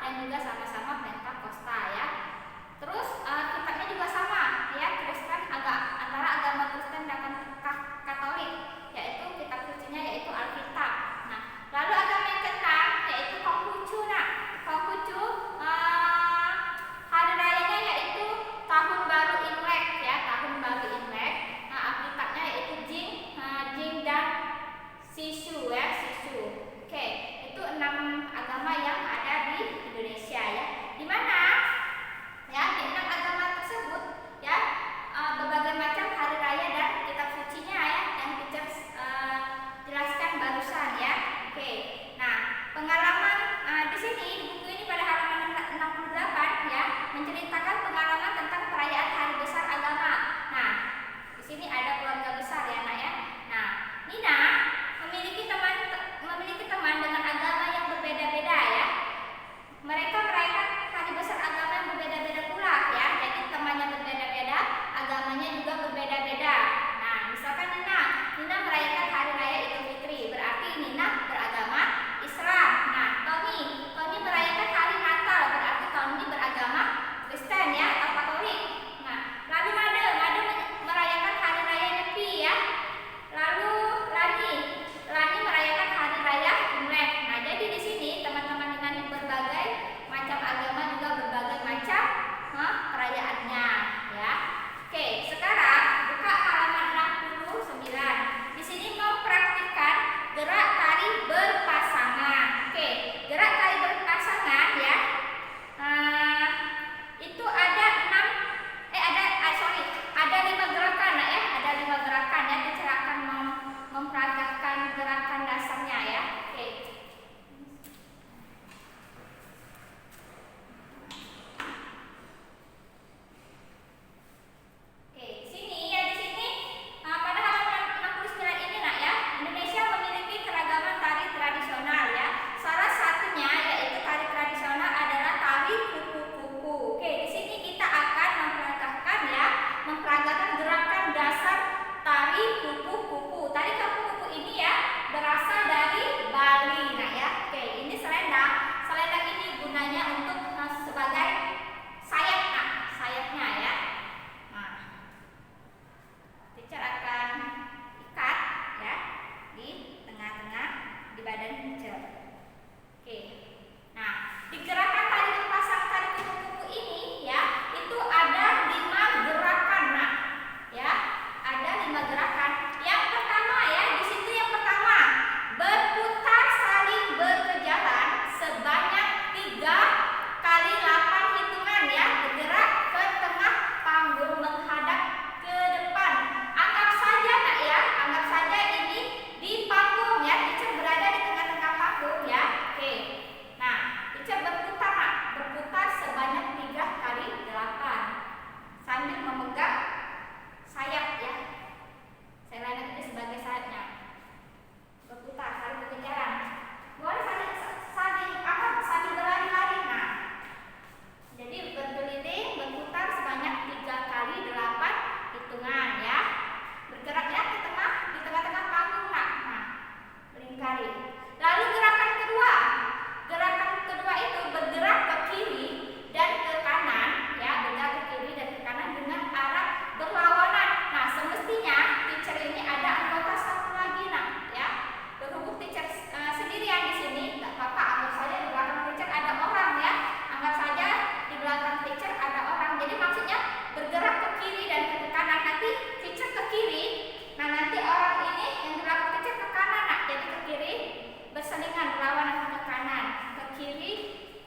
dan juga sama-sama Pentakosta ya. Terus kitabnya juga sama ya, Kristen antara agama Kristen dan Katolik, yaitu kitab sucinya yaitu Alkitab. Nah, lalu agama yang keenam yaitu Konghucu. Nah, Konghucu hari rayanya yaitu Tahun Baru Imlek ya, Tahun Baru Imlek. Nah, Alkitabnya yaitu Jing dan Sishu ya, Sishu. Oke, itu 6 agama yang ada di Indonesia ya. Di mana ya di 6 agama tersebut ya berbagai macam hari raya dan kitab sucinya ya yang teacher jelaskan barusan ya. Oke. Nah, pengalaman di sini di buku ini pada halaman 68 ya menceritakan pengalaman tentang perayaan hari besar agama. Nah, di sini ada keluarga besar ya, Nak ya. Nah, Nina memiliki teman dengan agama yang berbeda-beda ya. Mereka merayakan hari besar agama yang berbeda-beda pula ya. Jadi temannya berbeda-beda, agamanya juga berbeda-beda. Nah, misalkan Nina merayakan hari raya Idul Fitri, berarti Nina beragama Islam. Nah, Tony merayakan hari Natal, berarti Tony beragama Kristen ya atau Katolik. Nah, lalu Made merayakan hari raya Nyepi ya. Lalu Lani merayakan hari raya Imlek. Nah, jadi di sini teman-teman dengan berbagai macam agama juga berbagai macam perayaannya ya. Oke, sekarang buka halaman 69. Di sini mempraktikkan gerak tari berpasangan. Oke, gerak tari berpasangan ya. Itu ada 5 gerakan ya. Ada 5 gerakan ya. Kita akan mempraktikkan gerakan dasarnya ya. Oke. Di sini pada halaman 69 ini Nak ya, Indonesia memiliki keragaman tari tradisional ya. Salah satunya yaitu tari tradisional adalah tari kupu-kupu. Oke, di sini kita akan memperagakan gerakan dasar tari kupu-kupu. Tari kupu-kupu ini ya berasal dari Bali Nak ya. Oke, ini selendang. Selendang ini gunanya untuk sebagai sayap Nak, sayapnya ya. Nah, teacher akan ikat ya di tengah-tengah di badan teacher. Oke. Nah, di gerakan tari berpasang tari kupu-kupu ini ya, itu ada 5 gerakan Nak. Ya, ada 5 gerakan. Yang pertama ya, di situ yang pertama berputar saling berkejaran sebanyak 3 kali 8 hitungan ya, bergerak ke tengah panggung menghadap ke depan. Anggap saja Nak ya, anggap saja ini di panggung ya, teacher berada di tengah-tengah panggung ya. Oke. Nah, teacher berputar Nak, berputar sebanyak 3 kali 8 sambil memegang sayap ya. Selendang ini sebagai sayapnya. Berputar saling berkejaran. Boleh sambil berlari-lari. Nah, jadi berkeliling berputar sebanyak 3 kali 8 hitungan ya. Bergerak ya di tengah-tengah panggung Nak. Nah, melingkari. Lalu gerakan kedua itu bergerak ke kiri dan ke kanan ya, bergerak ke kiri dan ke kanan dengan arah berlawanan. Nah, semestinya teacher ini ada anggota satu lagi Nak ya. Berhubung teacher sendirian di sini, enggak apa-apa, anggap saja di belakang teacher ada orang ya. Anggap saja di belakang teacher ada orang. Jadi maksudnya bergerak ke kiri dan ke kanan, nanti teacher ke kiri. Nah, nanti orang ini yang di belakang teacher ke kanan Nak. Jadi ke kiri berselingan berlawanan ke kanan, ke kiri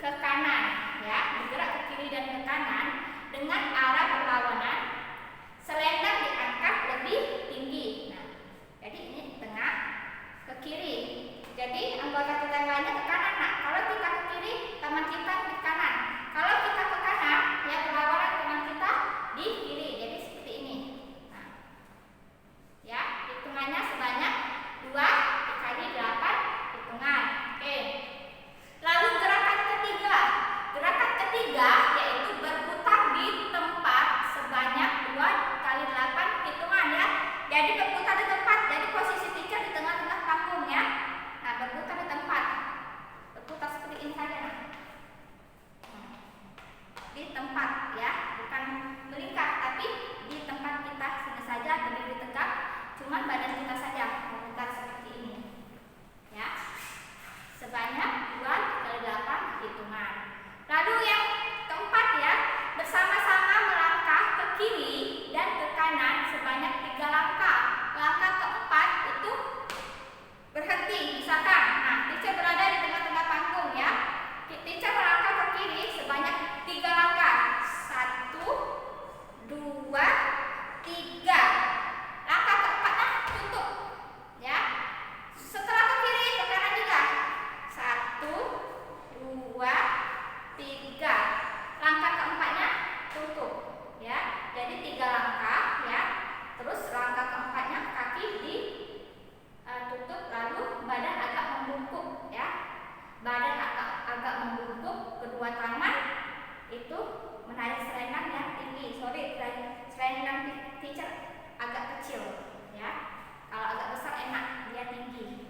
ke kanan ya, bergerak ke kiri dan ke kanan dengan arah berlawanan. Selendang diangkat lebih tinggi. Nah, jadi ini di tengah ke kiri. Jadi anggota kita yang lainnya ke kanan Nak. Kalau kita ke kiri, teman kita di kanan. Kalau kita ke kanan, ya berlawanan teman kita di kiri. Jadi seperti ini. Nah, ya hitungannya sebanyak 2 kali 8 hitungan. Oke. Lalu gerakan ketiga yaitu berputar di tempat sebanyak 2 kali 8 hitungan ya. Jadi berputar di tempat. Jadi posisi teacher di tengah-tengah panggung ya. Nah, berputar di tempat. Berputar seperti ini saja Nah. kedua tangan itu menarik selendang yang tinggi. Selendang teacher agak kecil ya. Kalau agak besar enak, dia tinggi.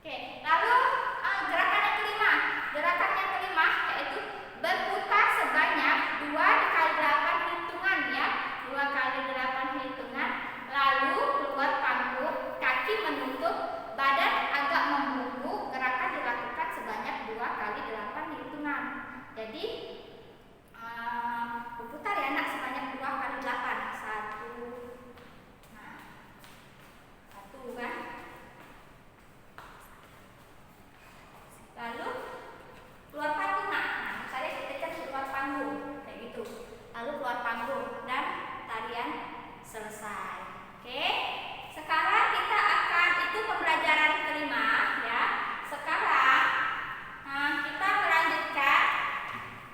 Oke, lalu gerakan yang kelima. Gerakan yang kelima yaitu berputar sebanyak 2 kali 8 hitungan ya. 2 kali 8 hitungan. Lalu keluar panggung, kaki menutup, badan agak membungkuk. Gerakan dilakukan sebanyak 2 kali 8 hitungan. Jadi berputar ya anak sebanyak 2 kali 8. 1. Nah, 1 kan. Lalu keluar panggung. Nah, misalnya kita cari keluar panggung kayak gitu. Lalu keluar panggung dan tarian selesai. Oke. Sekarang kita akan itu pembelajaran kelima ya. Sekarang kita melanjutkan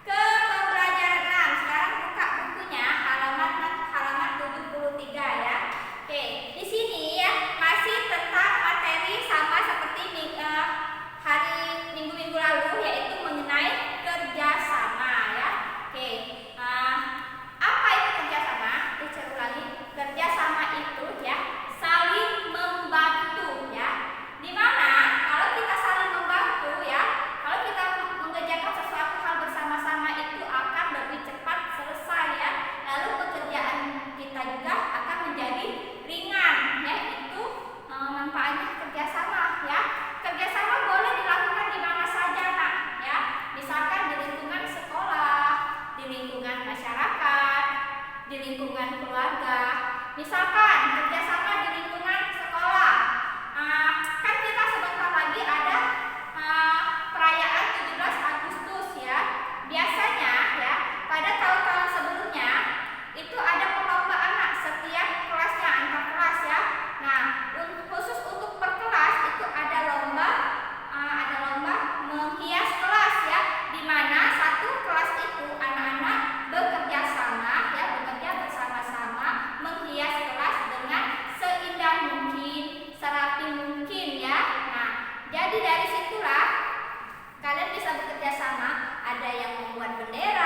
ke pembelajaran 6. Sekarang buka bukunya halaman 73 ya. Oke, di sini ya masih tentang materi sama seperti hari minggu-minggu lalu, yaitu mengenai kerjasama ya. Oke, apa itu kerjasama? Teacher ulangi, kerjasama itu ya saling membantu ya. Dimana kalau kita saling membantu ya, kalau kita mengerjakan sesuatu hal bersama-sama itu akan lebih cepat selesai ya. Lalu pekerjaan kita juga akan menjadi ringan ya. Itu manfaatnya kerjasama ya. Kerjasama boleh dilakukan di mana saja nak ya. Misalkan di lingkungan sekolah, di lingkungan masyarakat, di lingkungan keluarga. Misalkan kerjasama di lingkungan sekolah, kan kita sebentar lagi ada perayaan 17 Agustus ya. Biasanya ya pada tahun-tahun sebelumnya itu ada perlombaan anak setiap kelasnya, antar kelas ya. Nah, khusus untuk per kelas itu ada lomba menghias kelas ya, di mana satu kelas itu anak-anak bekerja sama ya, bekerja bersama-sama menghias kelas dengan seindah mungkin, serapi mungkin ya. Nah, jadi dari situlah kalian bisa bekerja sama, ada yang membuat bendera,